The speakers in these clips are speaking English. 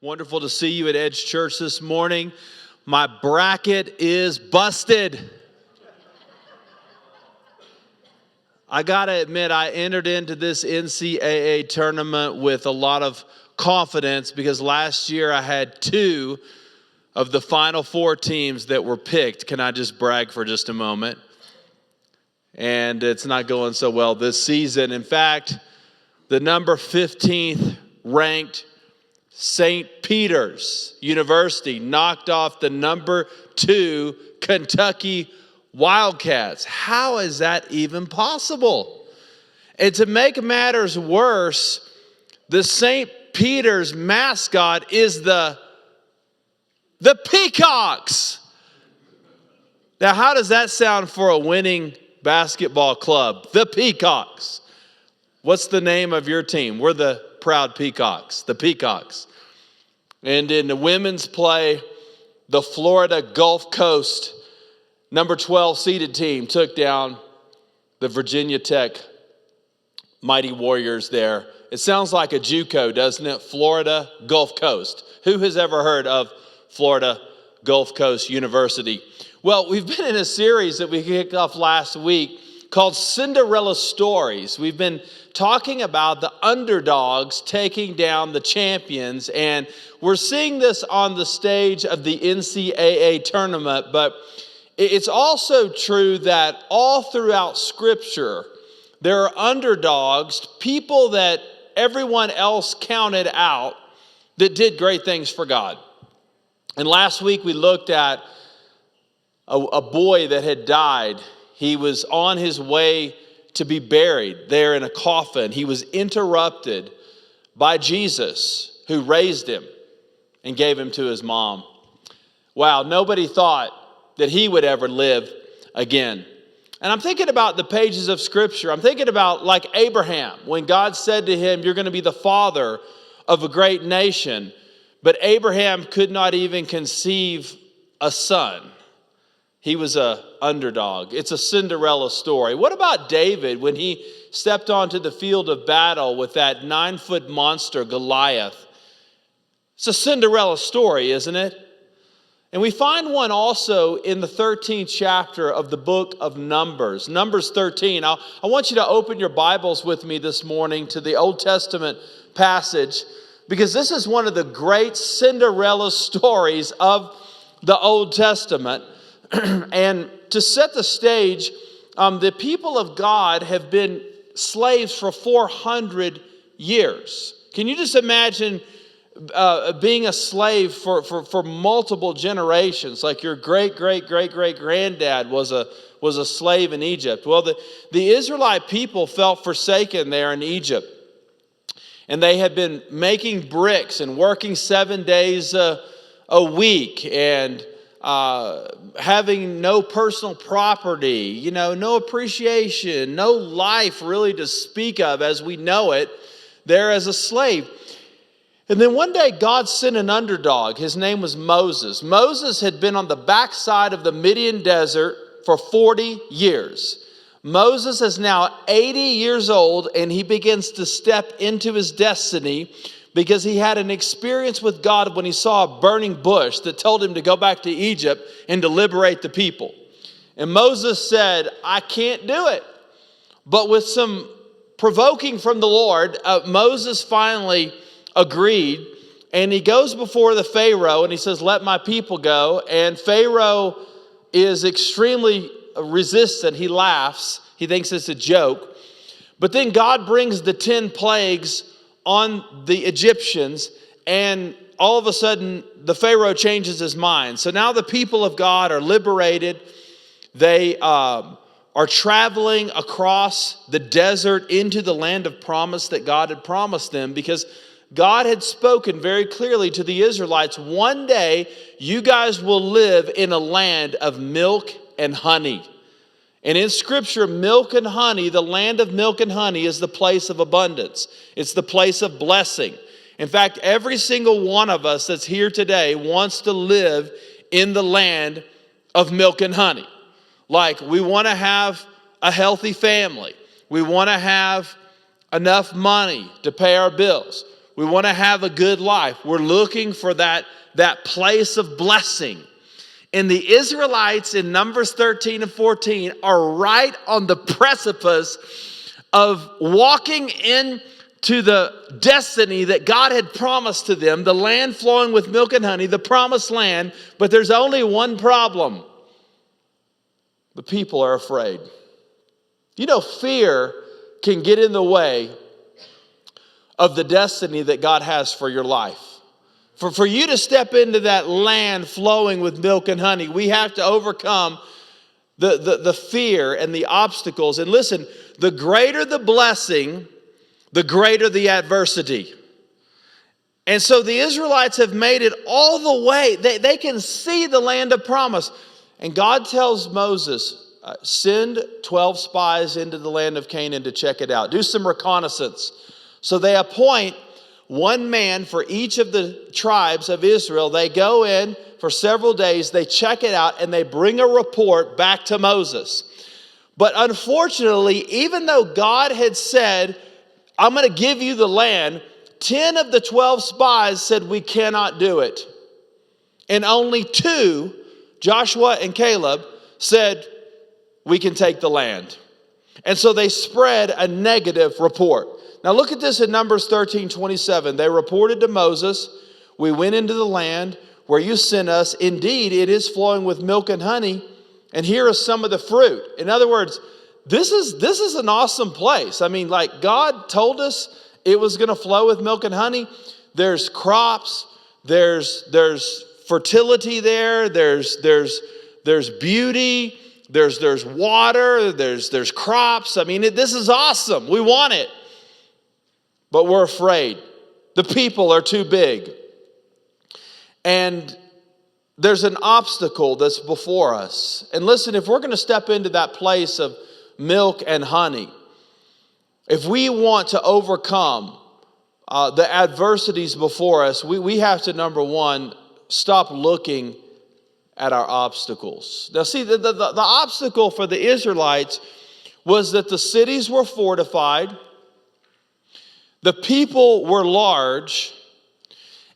Wonderful to see you at Edge Church this morning. My bracket is busted. I gotta admit, I entered into this NCAA tournament with a lot of confidence because last year I had 2 of the final 4 teams that were picked. Can I just brag for just a moment? And it's not going so well this season. In fact, the number 15th ranked St. Peter's University knocked off the number 2 Kentucky Wildcats. How is that even possible? And to make matters worse, the St. Peter's mascot is the Peacocks. Now, how does that sound for a winning basketball club? The Peacocks. What's the name of your team? We're the Proud Peacocks, the Peacocks. And in the women's play, the Florida Gulf Coast number 12 seeded team took down the Virginia Tech Mighty Warriors there. It sounds like a JUCO, doesn't it? Florida Gulf Coast. Who has ever heard of Florida Gulf Coast University? Well, we've been in a series that we kicked off last week called Cinderella Stories. We've been talking about the underdogs taking down the champions, and we're seeing this on the stage of the NCAA tournament, but it's also true that all throughout Scripture, there are underdogs, people that everyone else counted out that did great things for God. And last week we looked at a boy that had died. He was on his way to be buried there in a coffin. He was interrupted by Jesus, who raised him and gave him to his mom. Wow, nobody thought that he would ever live again. And I'm thinking about the pages of Scripture. I'm thinking about like Abraham, when God said to him, "You're going to be the father of a great nation." But Abraham could not even conceive a son. He was an underdog. It's a Cinderella story. What about David when he stepped onto the field of battle with that 9-foot monster, Goliath? It's a Cinderella story, isn't it? And we find one also in the 13th chapter of the book of Numbers. Numbers 13. I want you to open your Bibles with me this morning to the Old Testament passage, because this is one of the great Cinderella stories of the Old Testament. And to set the stage, the people of God have been slaves for 400 years. Can you just imagine being a slave for multiple generations? Like your great-great-great-great-granddad was a slave in Egypt. Well, the Israelite people felt forsaken there in Egypt. And they had been making bricks and working 7 days a week and having no personal property, no appreciation, no life really to speak of as we know it there as a slave. And then one day God sent an underdog. His name was Moses. Moses had been on the backside of the Midian desert for 40 years. Moses is now 80 years old, and he begins to step into his destiny because he had an experience with God when he saw a burning bush that told him to go back to Egypt and to liberate the people. And Moses said, "I can't do it." But with some provoking from the Lord, Moses finally agreed, and he goes before the Pharaoh and he says, "Let my people go." And Pharaoh is extremely resistant. He laughs. He thinks it's a joke. But then God brings the 10 plagues on the Egyptians, and all of a sudden the Pharaoh changes his mind. So now the people of God are liberated. They are traveling across the desert into the land of promise that God had promised them, because God had spoken very clearly to the Israelites, one day you guys will live in a land of milk and honey. And in Scripture, milk and honey, the land of milk and honey, is the place of abundance. It's the place of blessing. In fact, every single one of us that's here today wants to live in the land of milk and honey. Like, we want to have a healthy family. We want to have enough money to pay our bills. We want to have a good life. We're looking for that place of blessing. And the Israelites in Numbers 13 and 14 are right on the precipice of walking into the destiny that God had promised to them, the land flowing with milk and honey, the promised land. But there's only one problem. The people are afraid. You know, fear can get in the way of the destiny that God has for your life. For you to step into that land flowing with milk and honey, we have to overcome the fear and the obstacles. And listen, the greater the blessing, the greater the adversity. And so the Israelites have made it all the way. They can see the land of promise. And God tells Moses, send 12 spies into the land of Canaan to check it out. Do some reconnaissance. So they appoint one man for each of the tribes of Israel. They go in for several days, they check it out, and they bring a report back to Moses. But unfortunately, even though God had said, I'm going to give you the land, 10 of the 12 spies said, we cannot do it. And only 2, Joshua and Caleb, said, we can take the land. And so they spread a negative report. Now look at this in Numbers 13:27. They reported to Moses, we went into the land where you sent us. Indeed, it is flowing with milk and honey. And here is some of the fruit. In other words, this is an awesome place. I mean, like God told us it was going to flow with milk and honey. There's crops. There's fertility there. There's beauty. There's water. There's crops. I mean, this is awesome. We want it. But we're afraid. The people are too big. And there's an obstacle that's before us. And listen, if we're going to step into that place of milk and honey, if we want to overcome the adversities before us, we have to, number one, stop looking at our obstacles. Now see, the obstacle for the Israelites was that the cities were fortified, the people were large,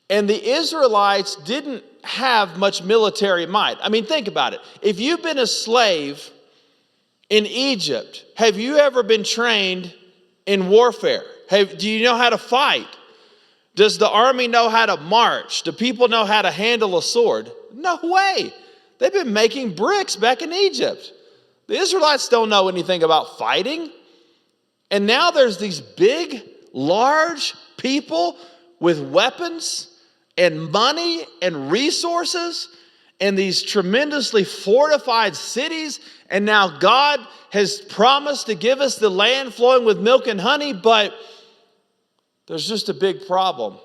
and the Israelites didn't have much military might. I mean, think about it. If you've been a slave in Egypt, have you ever been trained in warfare? Do you know how to fight? Does the army know how to march? Do people know how to handle a sword? No way. They've been making bricks back in Egypt. The Israelites don't know anything about fighting. And now there's these big, large people with weapons and money and resources and these tremendously fortified cities. And now God has promised to give us the land flowing with milk and honey, but there's just a big problem.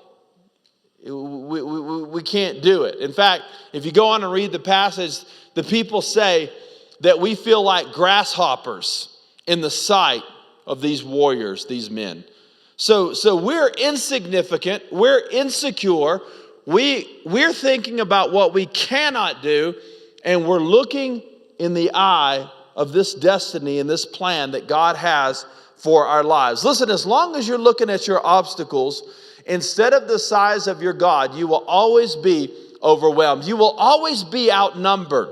We can't do it. In fact, if you go on and read the passage, the people say that we feel like grasshoppers in the sight of these warriors, these men. So we're insignificant, we're insecure, we're thinking about what we cannot do, and we're looking in the eye of this destiny and this plan that God has for our lives. Listen, as long as you're looking at your obstacles instead of the size of your God, you will always be overwhelmed. You will always be outnumbered.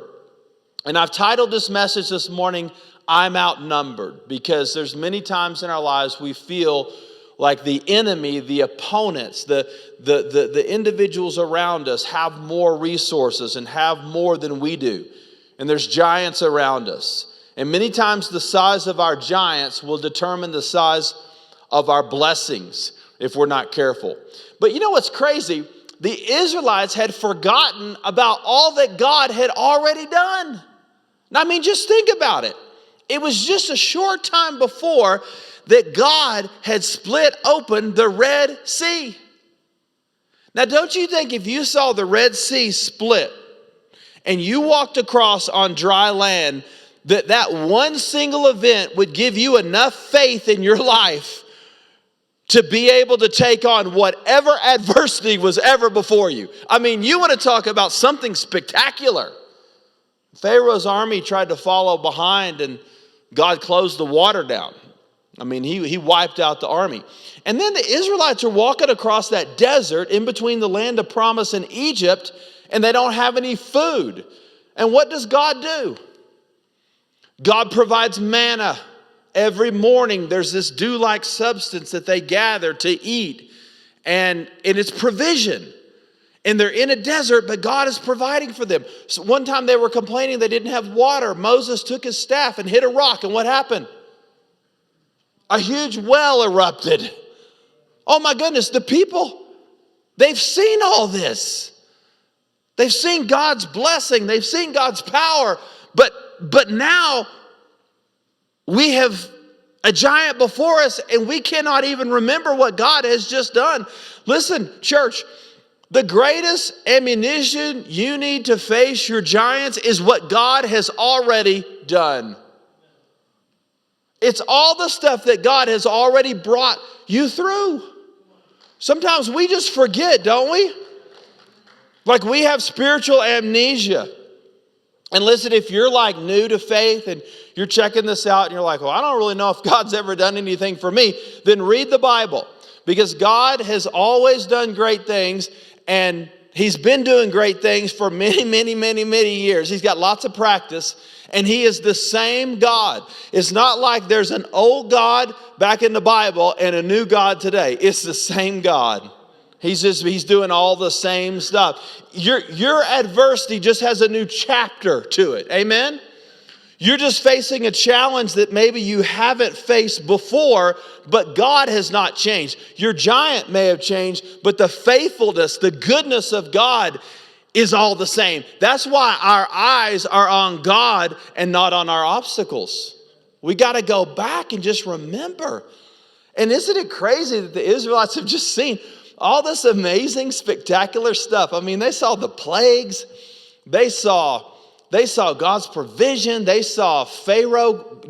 And I've titled this message this morning, I'm Outnumbered, because there's many times in our lives we feel like the enemy, the opponents, the individuals around us have more resources and have more than we do. And there's giants around us. And many times the size of our giants will determine the size of our blessings if we're not careful. But you know what's crazy? The Israelites had forgotten about all that God had already done. I mean, just think about it. It was just a short time before that God had split open the Red Sea. Now, don't you think if you saw the Red Sea split and you walked across on dry land, that one single event would give you enough faith in your life to be able to take on whatever adversity was ever before you? I mean, you want to talk about something spectacular. Pharaoh's army tried to follow behind and God closed the water down. I mean, he wiped out the army. And then the Israelites are walking across that desert in between the land of promise and Egypt, and they don't have any food. And what does God do? God provides manna. Every morning there's this dew-like substance that they gather to eat. And it's provision. And they're in a desert, but God is providing for them. So one time they were complaining they didn't have water. Moses took his staff and hit a rock, and what happened? A huge well erupted. Oh my goodness, the people, they've seen all this. They've seen God's blessing. They've seen God's power. But now we have a giant before us, and we cannot even remember what God has just done. Listen, church, the greatest ammunition you need to face your giants is what God has already done. It's all the stuff that God has already brought you through. Sometimes we just forget, don't we? Like we have spiritual amnesia. And listen, if you're like new to faith and you're checking this out and you're like, well, I don't really know if God's ever done anything for me, then read the Bible. Because God has always done great things, and He's been doing great things for many, many, many, many years. He's got lots of practice, and He is the same God. It's not like there's an old God back in the Bible and a new God today. It's the same God. He's doing all the same stuff. Your adversity just has a new chapter to it. Amen? You're just facing a challenge that maybe you haven't faced before, but God has not changed. Your giant may have changed, but the faithfulness, the goodness of God is all the same. That's why our eyes are on God and not on our obstacles. We got to go back and just remember. And isn't it crazy that the Israelites have just seen all this amazing, spectacular stuff? I mean, they saw the plagues. They saw God's provision. They saw Pharaoh,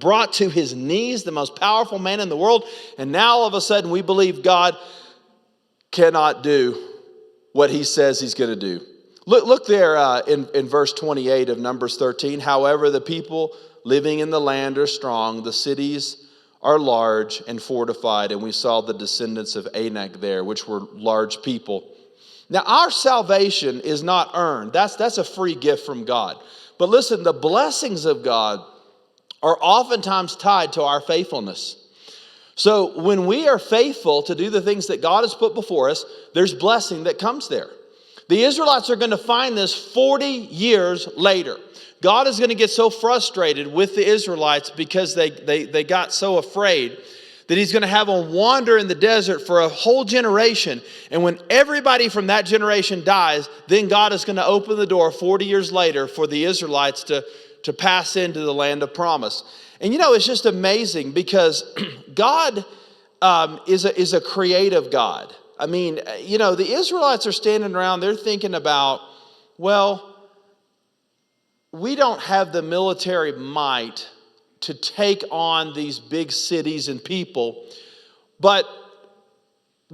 brought to his knees, the most powerful man in the world. And now all of a sudden we believe God cannot do what He says He's going to do. Look there in verse 28 of Numbers 13. However, the people living in the land are strong. The cities are large and fortified. And we saw the descendants of Anak there, which were large people. Now, our salvation is not earned. That's a free gift from God. But listen, the blessings of God are oftentimes tied to our faithfulness. So when we are faithful to do the things that God has put before us, there's blessing that comes there. The Israelites are going to find this 40 years later. God is going to get so frustrated with the Israelites because they got so afraid that He's going to have them wander in the desert for a whole generation. And when everybody from that generation dies, then God is going to open the door 40 years later for the Israelites to pass into the land of promise. And it's just amazing because God is a creative God. I mean, the Israelites are standing around, they're thinking about, well, we don't have the military might to take on these big cities and people, but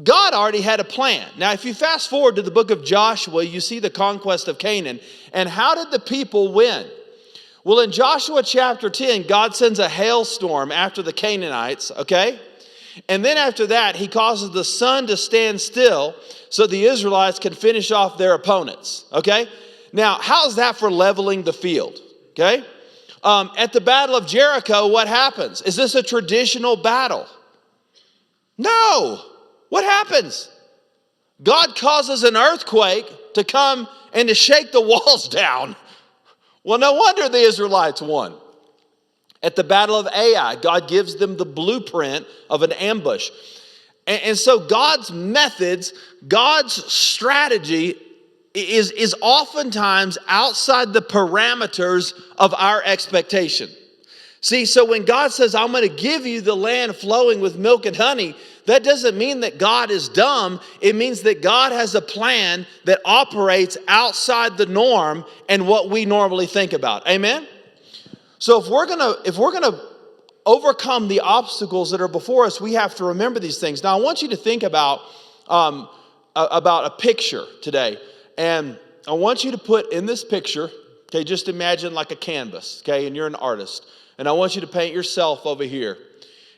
God already had a plan. Now, if you fast forward to the book of Joshua, you see the conquest of Canaan. And how did the people win? Well, in Joshua chapter 10, God sends a hailstorm after the Canaanites, okay? And then after that, He causes the sun to stand still so the Israelites can finish off their opponents, okay? Now, how's that for leveling the field, okay? At the Battle of Jericho, what happens? Is this a traditional battle? No. What happens? God causes an earthquake to come and to shake the walls down. Well, no wonder the Israelites won. At the Battle of Ai, God gives them the blueprint of an ambush. And so God's methods, God's strategy is oftentimes outside the parameters of our expectation. See, so when God says, I'm going to give you the land flowing with milk and honey, that doesn't mean that God is dumb. It means that God has a plan that operates outside the norm and what we normally think about. Amen? So if we're gonna overcome the obstacles that are before us, we have to remember these things. Now, I want you to think about a picture today. And I want you to put in this picture, okay, just imagine like a canvas, okay, and you're an artist. And I want you to paint yourself over here.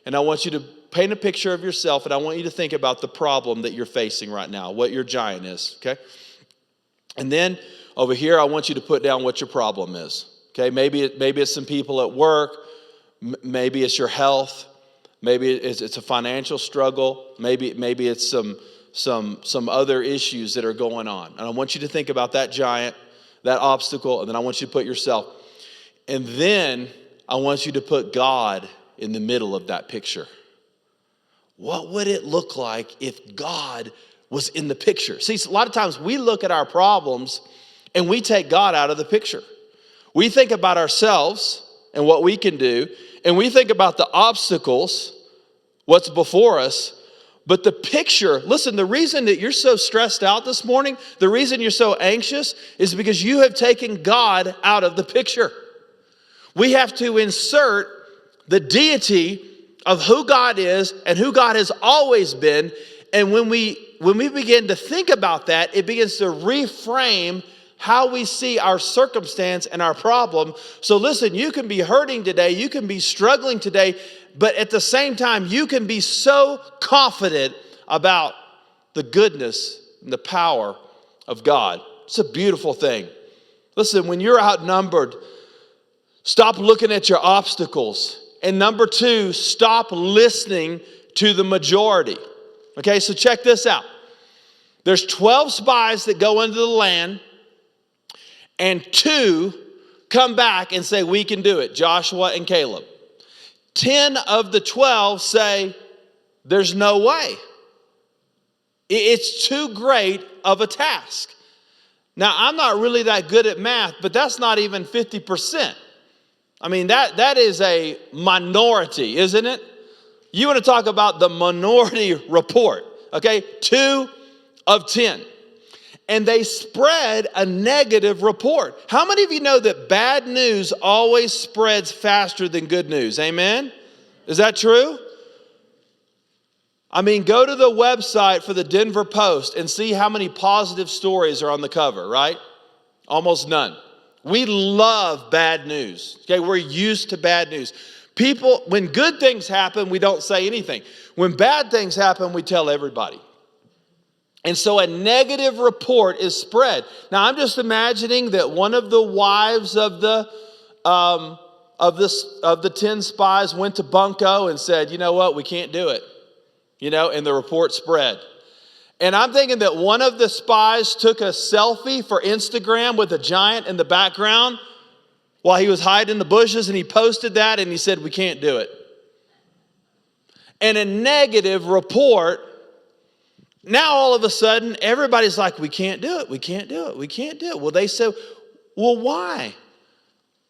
And I want you to paint a picture of yourself, and I want you to think about the problem that you're facing right now, what your giant is, okay? And then over here, I want you to put down what your problem is, okay? Maybe it's some people at work. Maybe it's your health. Maybe it's a financial struggle. Maybe it's some other issues that are going on. And I want you to think about that giant, that obstacle, and then I want you to put yourself. And then I want you to put God in the middle of that picture. What would it look like if God was in the picture? See, a lot of times we look at our problems and we take God out of the picture. We think about ourselves and what we can do, and we think about the obstacles, what's before us. But the picture, listen, the reason that you're so stressed out this morning, the reason you're so anxious is because you have taken God out of the picture. We have to insert the deity of who God is and who God has always been. And when we begin to think about that, it begins to reframe how we see our circumstance and our problem. So listen, you can be hurting today, you can be struggling today, but at the same time, you can be so confident about the goodness and the power of God. It's a beautiful thing. Listen, when you're outnumbered, stop looking at your obstacles. And number two, stop listening to the majority. Okay, so check this out. There's 12 spies that go into the land, and 2 come back and say, we can do it, Joshua and Caleb. 10 of the 12 say, there's no way. It's too great of a task. Now, I'm not really that good at math, but that's not even 50%. I mean, that is a minority, isn't it? You want to talk about the minority report, okay? 2 of 10. And they spread a negative report. How many of you know that bad news always spreads faster than good news? Amen? Is that true? I mean, go to the website for the Denver Post and see how many positive stories are on the cover, right? Almost none. We love bad news. Okay, we're used to bad news. People, when good things happen, we don't say anything. When bad things happen, we tell everybody. And so a negative report is spread. Now, I'm just imagining that one of the wives of the 10 spies went to Bunko and said, you know what, we can't do it. You know, and the report spread. And I'm thinking that one of the spies took a selfie for Instagram with a giant in the background while he was hiding in the bushes, and he posted that and he said, we can't do it. And a negative report, now all of a sudden everybody's like, we can't do it, we can't do it, we can't do it. Well, they said, well, why?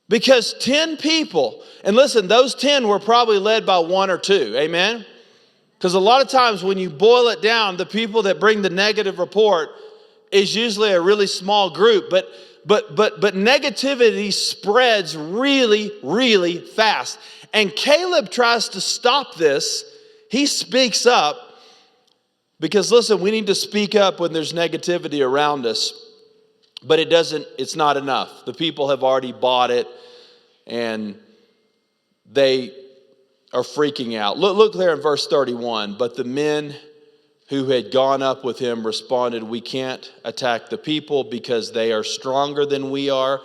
Because 10 people, and listen, those 10 were probably led by 1 or 2, amen? Because a lot of times when you boil it down, the people that bring the negative report is usually a really small group. But negativity spreads really, really fast. And Caleb tries to stop this. He speaks up because, listen, we need to speak up when there's negativity around us. But it's not enough. The people have already bought it and they are freaking out. Look there in verse 31. But the men who had gone up with him responded, we can't attack the people because they are stronger than we are.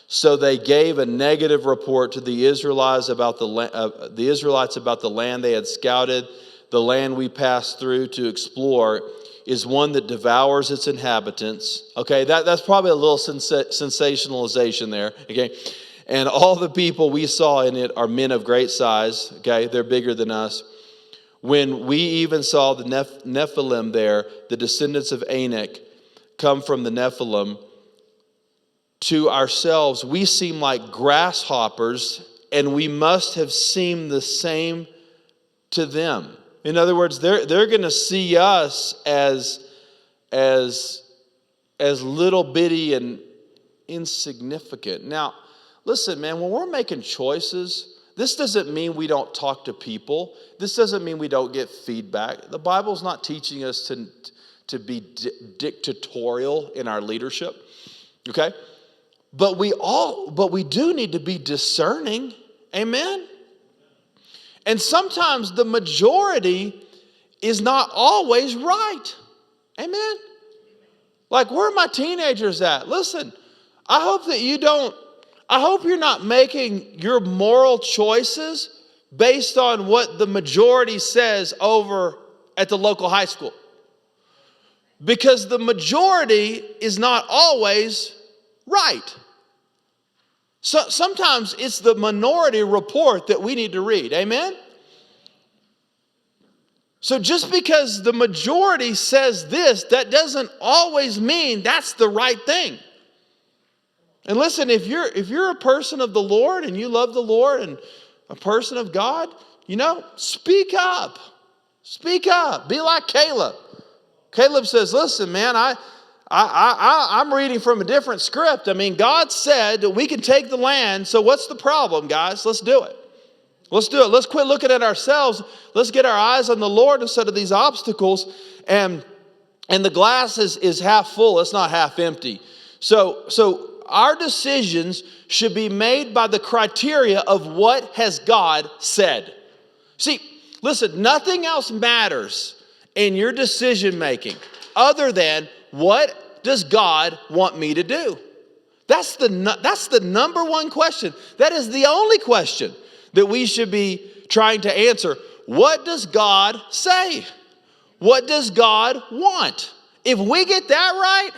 So they gave a negative report to the Israelites about the land they had scouted. The land we passed through to explore is one that devours its inhabitants. Okay, that's probably a little sensationalization there. Okay. And all the people we saw in it are men of great size. Okay, they're bigger than us. When we even saw the Nephilim there, the descendants of Anak come from the Nephilim, to ourselves we seem like grasshoppers, and we must have seemed the same to them. In other words, they're going to see us as little bitty and insignificant. Now, listen, man, when we're making choices, this doesn't mean we don't talk to people. This doesn't mean we don't get feedback. The Bible's not teaching us to be dictatorial in our leadership, okay? But we do need to be discerning, amen? And sometimes the majority is not always right. Amen? Like, where are my teenagers at? Listen, I hope you're not making your moral choices based on what the majority says over at the local high school. Because the majority is not always right. So sometimes it's the minority report that we need to read. Amen? So just because the majority says this, that doesn't always mean that's the right thing. And listen, if you're a person of the Lord and you love the Lord and a person of God, speak up. Speak up. Be like Caleb. Caleb says, listen, man, I'm reading from a different script. I mean, God said that we can take the land, so what's the problem, guys? Let's do it. Let's do it. Let's quit looking at ourselves. Let's get our eyes on the Lord instead of these obstacles. And the glass is half full. It's not half empty. So our decisions should be made by the criteria of what has God said. See, listen, nothing else matters in your decision making other than what does God want me to do? That's the number one question. That is the only question that we should be trying to answer. What does God say? What does God want? If we get that right,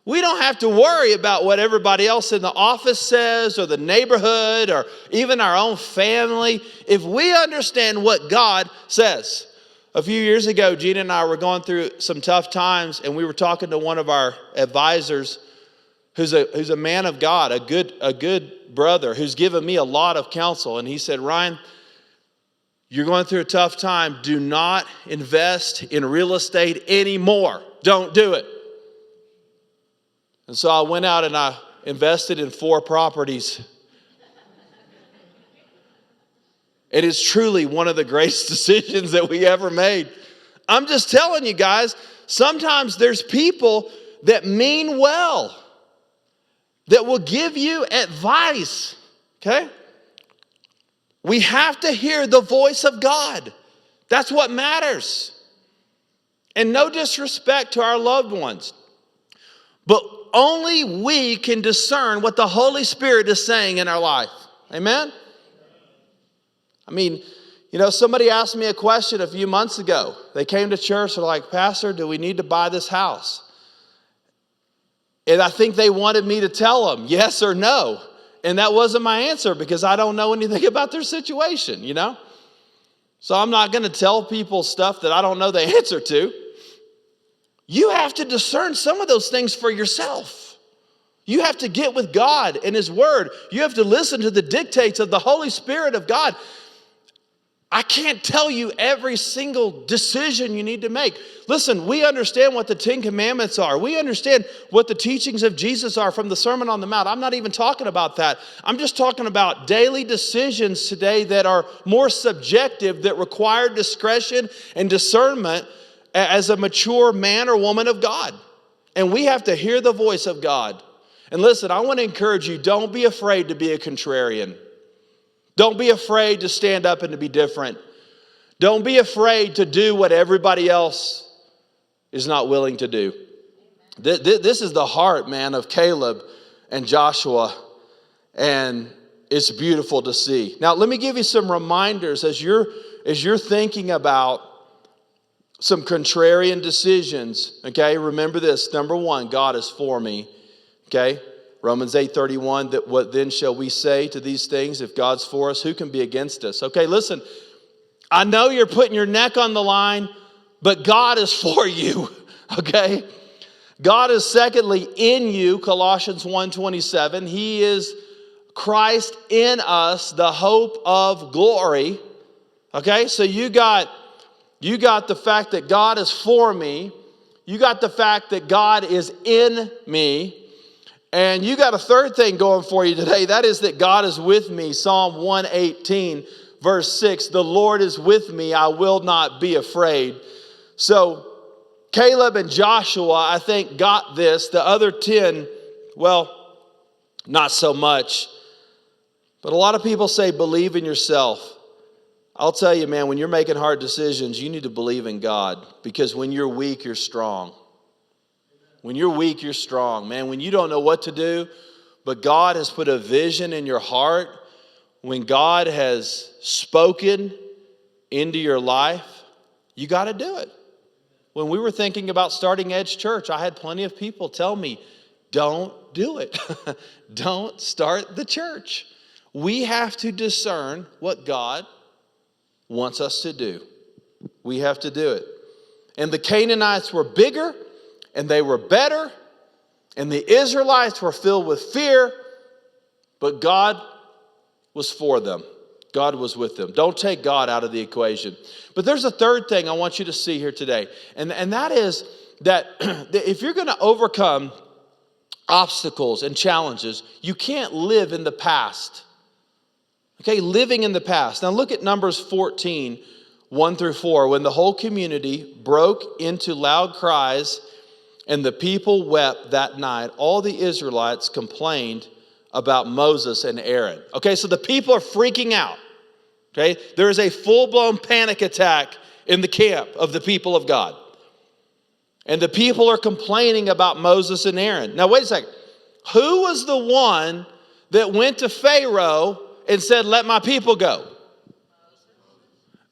we don't have to worry about what everybody else in the office says or the neighborhood or even our own family. If we understand what God says. A few years ago, Gina and I were going through some tough times, and we were talking to one of our advisors who's a man of God, a good brother who's given me a lot of counsel. And he said, Ryan, you're going through a tough time. Do not invest in real estate anymore. Don't do it. And so I went out and I invested in 4 properties. It is truly one of the greatest decisions that we ever made. I'm just telling you guys, sometimes there's people that mean well, that will give you advice, okay? We have to hear the voice of God. That's what matters. And no disrespect to our loved ones, but only we can discern what the Holy Spirit is saying in our life. Amen? I mean, somebody asked me a question a few months ago. They came to church, they're like, Pastor, do we need to buy this house? And I think they wanted me to tell them yes or no. And that wasn't my answer because I don't know anything about their situation, So I'm not going to tell people stuff that I don't know the answer to. You have to discern some of those things for yourself. You have to get with God and His Word. You have to listen to the dictates of the Holy Spirit of God. I can't tell you every single decision you need to make. Listen, we understand what the 10 Commandments are. We understand what the teachings of Jesus are from the Sermon on the Mount. I'm not even talking about that. I'm just talking about daily decisions today that are more subjective, that require discretion and discernment as a mature man or woman of God. And we have to hear the voice of God. And listen, I want to encourage you, don't be afraid to be a contrarian. Don't be afraid to stand up and to be different. Don't be afraid to do what everybody else is not willing to do. This is the heart, man, of Caleb and Joshua, and it's beautiful to see. Now, let me give you some reminders as you're thinking about some contrarian decisions. Okay, remember this. Number 1, God is for me. Okay. Romans 8:31, that what then shall we say to these things? If God's for us, who can be against us? Okay, listen, I know you're putting your neck on the line, but God is for you, okay? God is secondly in you, Colossians 1:27. He is Christ in us, the hope of glory. Okay, so you got the fact that God is for me. You got the fact that God is in me. And you got a third thing going for you today. That is that God is with me. Psalm 118, verse 6. The Lord is with me. I will not be afraid. So Caleb and Joshua, I think, got this. The other 10, well, not so much. But a lot of people say, believe in yourself. I'll tell you, man, when you're making hard decisions, you need to believe in God, because when you're weak, you're strong. When you're weak, you're strong. Man, when you don't know what to do, but God has put a vision in your heart, when God has spoken into your life, you got to do it. When we were thinking about starting Edge Church, I had plenty of people tell me, don't do it. Don't start the church. We have to discern what God wants us to do. We have to do it. And the Canaanites were bigger, and they were better, and the Israelites were filled with fear, but God was for them. God was with them. Don't take God out of the equation. But there's a third thing I want you to see here today, and that is that if you're going to overcome obstacles and challenges, you can't live in the past. Okay, living in the past. Now look at Numbers 14, 1 through 4. When the whole community broke into loud cries and the people wept that night, all the Israelites complained about Moses and Aaron. Okay, so the people are freaking out. Okay, there is a full-blown panic attack in the camp of the people of God. And the people are complaining about Moses and Aaron. Now, wait a second. Who was the one that went to Pharaoh and said, let my people go?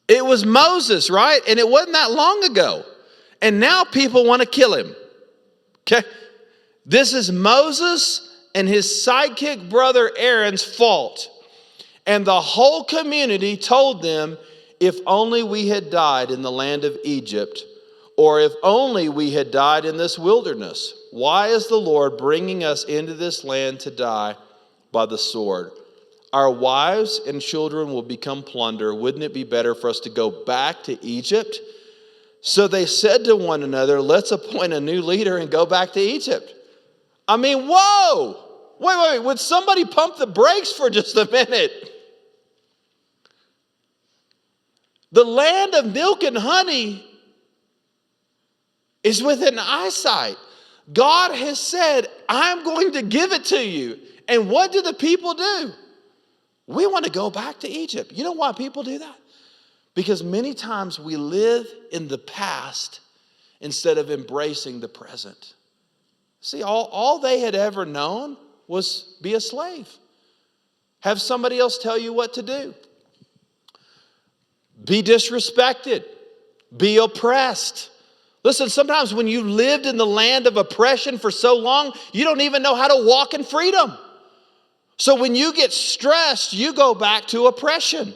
It was Moses, right? And it wasn't that long ago. And now people want to kill him. Okay? This is Moses and his sidekick brother Aaron's fault. And the whole community told them, if only we had died in the land of Egypt, or if only we had died in this wilderness. Why is the Lord bringing us into this land to die by the sword? Our wives and children will become plunder. Wouldn't it be better for us to go back to Egypt? So they said to one another, let's appoint a new leader and go back to Egypt. I mean, whoa! Wait. Would somebody pump the brakes for just a minute? The land of milk and honey is within eyesight. God has said, I'm going to give it to you. And what do the people do? We want to go back to Egypt. You know why people do that? Because many times we live in the past instead of embracing the present. See, all they had ever known was be a slave. Have somebody else tell you what to do. Be disrespected. Be oppressed. Listen, sometimes when you lived in the land of oppression for so long, you don't even know how to walk in freedom. So when you get stressed, you go back to oppression.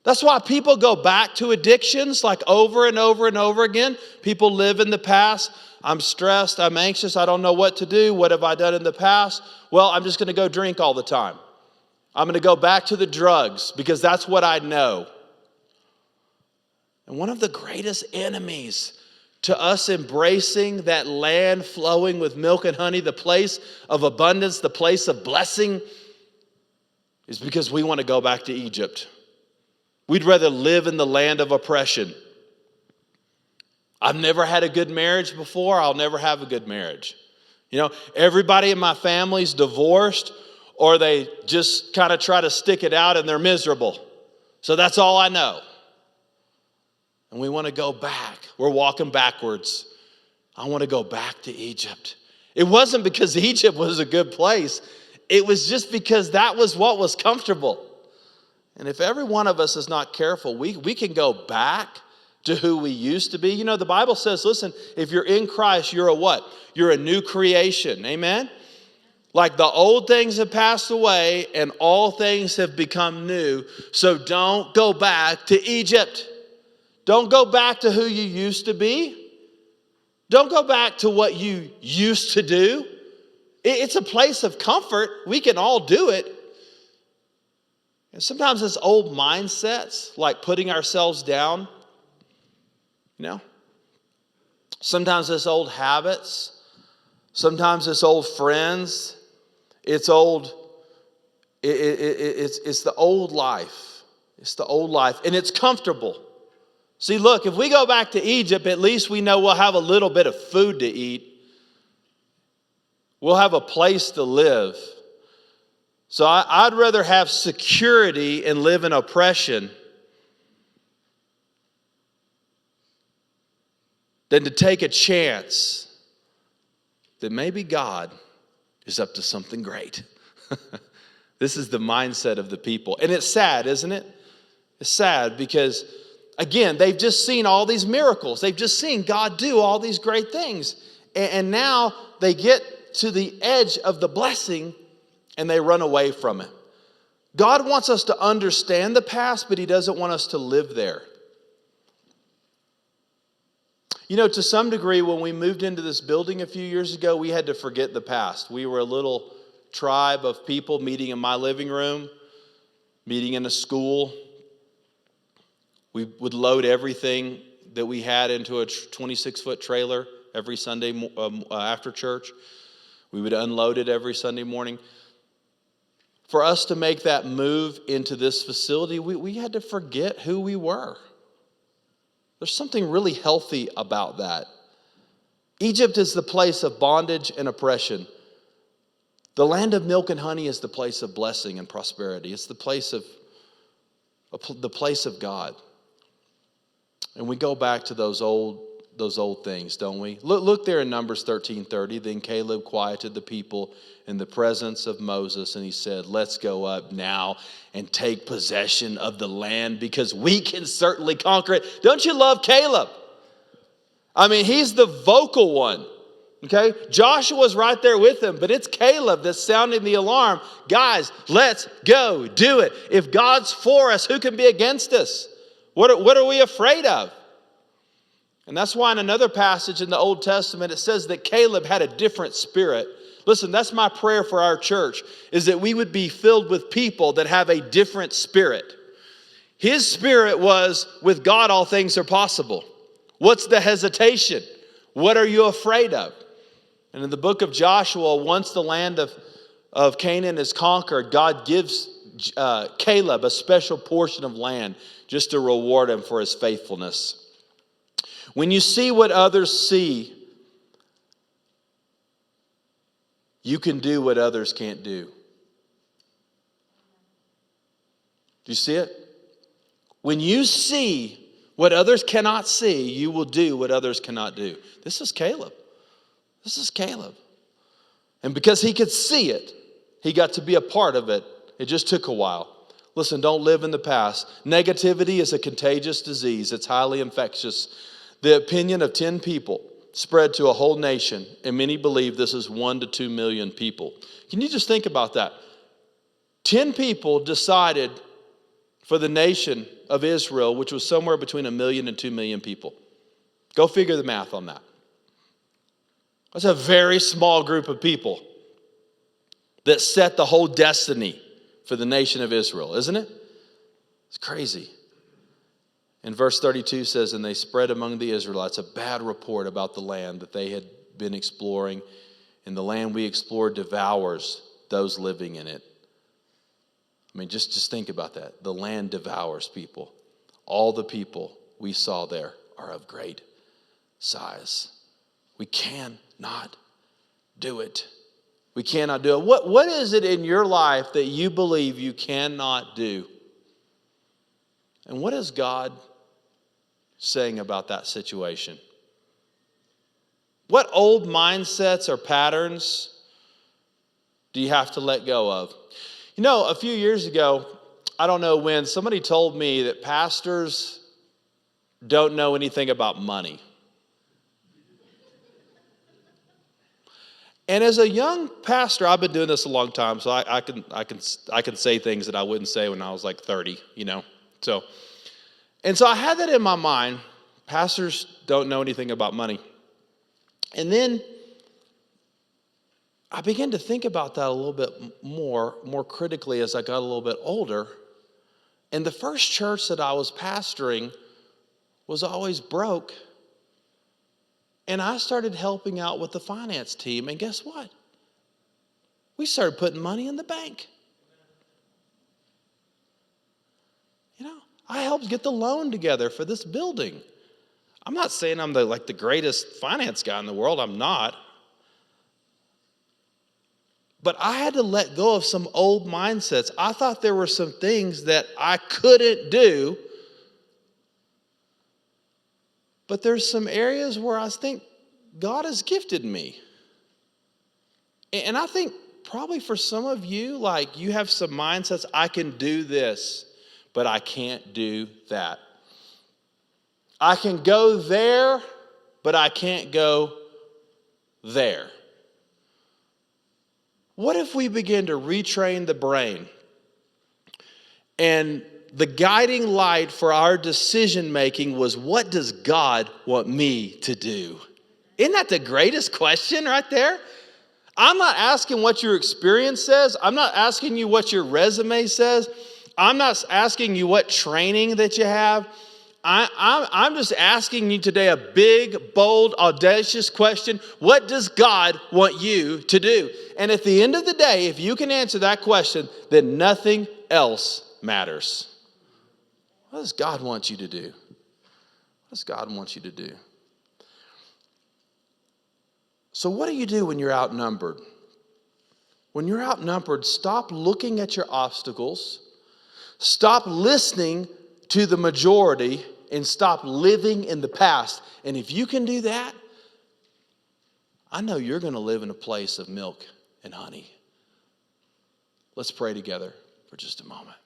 That's why people go back to addictions like over and over and over again. People live in the past. I'm stressed. I'm anxious. I don't know what to do. What have I done in the past? Well, I'm just going to go drink all the time. I'm going to go back to the drugs because that's what I know. And one of the greatest enemies to us embracing that land flowing with milk and honey, the place of abundance, the place of blessing, is because we want to go back to Egypt. We'd rather live in the land of oppression. I've never had a good marriage before. I'll never have a good marriage. You know, everybody in my family's divorced, or they just kind of try to stick it out and they're miserable. So that's all I know. And we want to go back. We're walking backwards. I want to go back to Egypt. It wasn't because Egypt was a good place. It was just because that was what was comfortable. And if every one of us is not careful, we can go back to who we used to be. You know, the Bible says, listen, if you're in Christ, you're a what? You're a new creation. Amen? Like the old things have passed away and all things have become new. So don't go back to Egypt. Don't go back to who you used to be. Don't go back to what you used to do. It's a place of comfort. We can all do it. And sometimes it's old mindsets, like putting ourselves down. You know? Sometimes it's old habits. Sometimes it's old friends. It's old. It's the old life. It's the old life. And it's comfortable. See, look, if we go back to Egypt, at least we know we'll have a little bit of food to eat. We'll have a place to live. So I'd rather have security and live in oppression than to take a chance that maybe God is up to something great. This is the mindset of the people. And it's sad, isn't it? It's sad because, again, they've just seen all these miracles. They've just seen God do all these great things. And now they get to the edge of the blessing and they run away from it. God wants us to understand the past, but he doesn't want us to live there. You know, to some degree, when we moved into this building a few years ago, we had to forget the past. We were a little tribe of people meeting in my living room, meeting in a school. We would load everything that we had into a 26-foot trailer every Sunday after church. We would unload it every Sunday morning. For us to make that move into this facility, we had to forget who we were. There's something really healthy about that. Egypt is the place of bondage and oppression. The land of milk and honey is the place of blessing and prosperity. It's the place of God. And we go back to those old things, don't we? Look there in Numbers 13:30. Then Caleb quieted the people in the presence of Moses, and he said, "Let's go up now and take possession of the land because we can certainly conquer it." Don't you love Caleb? I mean, he's the vocal one. Okay? Joshua's right there with him, but it's Caleb that's sounding the alarm. Guys, let's go do it. If God's for us, who can be against us? What are we afraid of? And that's why in another passage in the Old Testament, it says that Caleb had a different spirit. Listen, that's my prayer for our church, is that we would be filled with people that have a different spirit. His spirit was, with God, all things are possible. What's the hesitation? What are you afraid of? And in the book of Joshua, once the land of Canaan is conquered, God gives Caleb a special portion of land just to reward him for his faithfulness. When you see what others see, you can do what others can't do. Do you see it? When you see what others cannot see, you will do what others cannot do. This is Caleb. This is Caleb. And because he could see it, he got to be a part of it. It just took a while. Listen, don't live in the past. Negativity is a contagious disease. It's highly infectious. The opinion of 10 people spread to a whole nation, and many believe this is 1 to 2 million people. Can you just think about that? 10 people decided for the nation of Israel, which was somewhere between 1 million and 2 million people. Go figure the math on that. That's a very small group of people that set the whole destiny for the nation of Israel, isn't it? It's crazy. And verse 32 says, "And they spread among the Israelites a bad report about the land that they had been exploring, and the land we explored devours those living in it." I mean, just think about that. The land devours people. All the people we saw there are of great size. We cannot do it. We cannot do it. What is it in your life that you believe you cannot do? And what is God saying about that situation? What old mindsets or patterns do you have to let go of? You know, a few years ago, I don't know when, somebody told me that pastors don't know anything about money. And as a young pastor, I've been doing this a long time, so I can say things that I wouldn't say when I was like 30, you know. So I had that in my mind. Pastors don't know anything about money. And then I began to think about that a little bit more critically as I got a little bit older. And the first church that I was pastoring was always broke. And I started helping out with the finance team. And guess what? We started putting money in the bank. You know, I helped get the loan together for this building. I'm not saying I'm the greatest finance guy in the world. I'm not. But I had to let go of some old mindsets. I thought there were some things that I couldn't do. But there's some areas where I think God has gifted me. And I think probably for some of you, like you have some mindsets, I can do this, but I can't do that. I can go there, but I can't go there. What if we begin to retrain the brain and the guiding light for our decision making was, what does God want me to do? Isn't that the greatest question right there? I'm not asking what your experience says. I'm not asking you what your resume says. I'm not asking you what training that you have. I'm just asking you today a big, bold, audacious question. What does God want you to do? And at the end of the day, if you can answer that question, then nothing else matters. What does God want you to do? What does God want you to do? So what do you do when you're outnumbered? When you're outnumbered, stop looking at your obstacles. Stop listening to the majority and stop living in the past. And if you can do that, I know you're going to live in a place of milk and honey. Let's pray together for just a moment.